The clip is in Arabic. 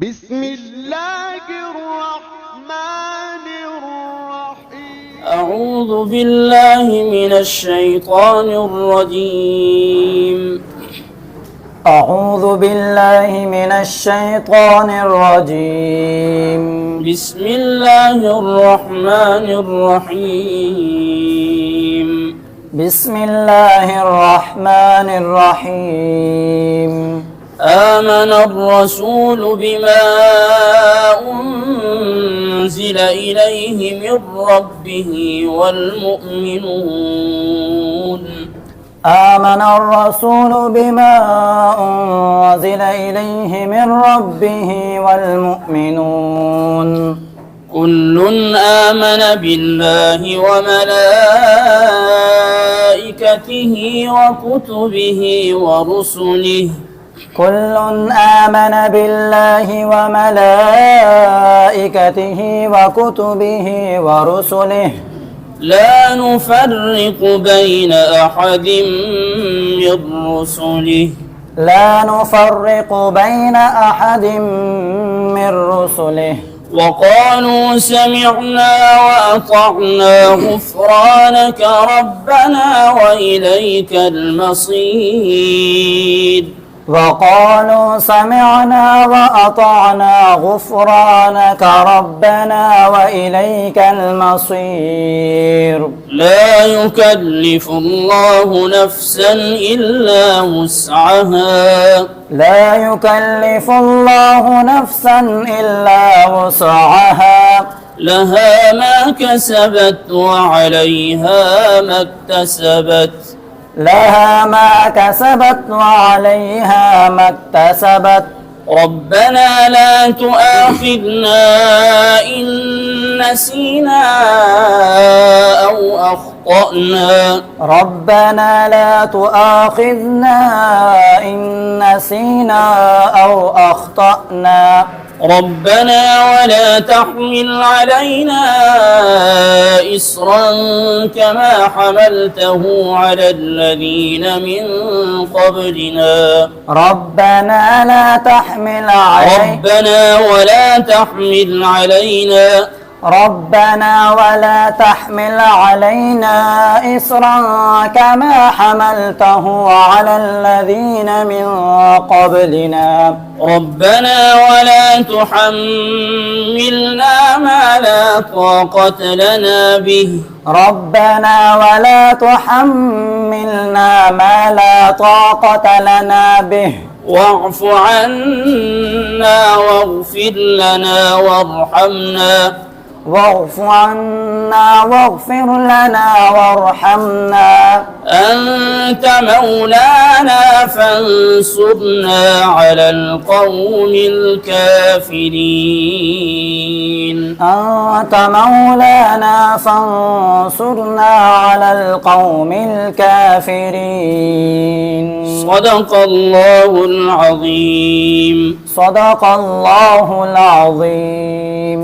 بسم الله الرحمن الرحيم. أعوذ بالله من الشيطان الرجيم. أعوذ بالله من الشيطان الرجيم. بسم الله الرحمن الرحيم. بسم الله الرحمن الرحيم. آمن الرسول بما أنزل إليه من ربه والمؤمنون. آمن الرسول بما أنزل إليه من ربه والمؤمنون. كل آمن بالله وملائكته وكتبه ورسله. كل آمن بالله وملائكته وكتبه ورسله. لا نفرق بين أحد من رسله. لا نفرق بين أحد من رسله. وقالوا سمعنا وأطعنا غفرانك ربنا وإليك المصير. وقالوا سمعنا وأطعنا غفرانك ربنا وإليك المصير. لا يكلف الله نفسا إلا وسعها. لا يكلف الله نفسا إلا وسعها. لها ما كسبت وعليها ما اكتسبت. لها ما كسبت وعليها ما اكتسبت. ربنا لا تؤاخذنا إن نسينا أو أخطأنا. ربنا لا تؤاخذنا إن نسينا أو أخطأنا. ربنا ولا تحمل علينا إصرا كما حملته على الذين من قبلنا. ربنا لا تحمل علينا ربنا ولا تحمل علينا ربنا ولا تحمل علينا إصرا كما حملته على الذين من قبلنا. ربنا ولا تحملنا ما لا طاقة لنا به. ربنا ولا تحملنا ما لا طاقة لنا به. واعف عنا واغفر لنا وارحمنا. واعف عنا واغفر لنا وارحمنا. أنت مولانا فانصرنا على القوم الكافرين. أنت مولانا فانصرنا على القوم الكافرين. صدق الله العظيم. صدق الله العظيم.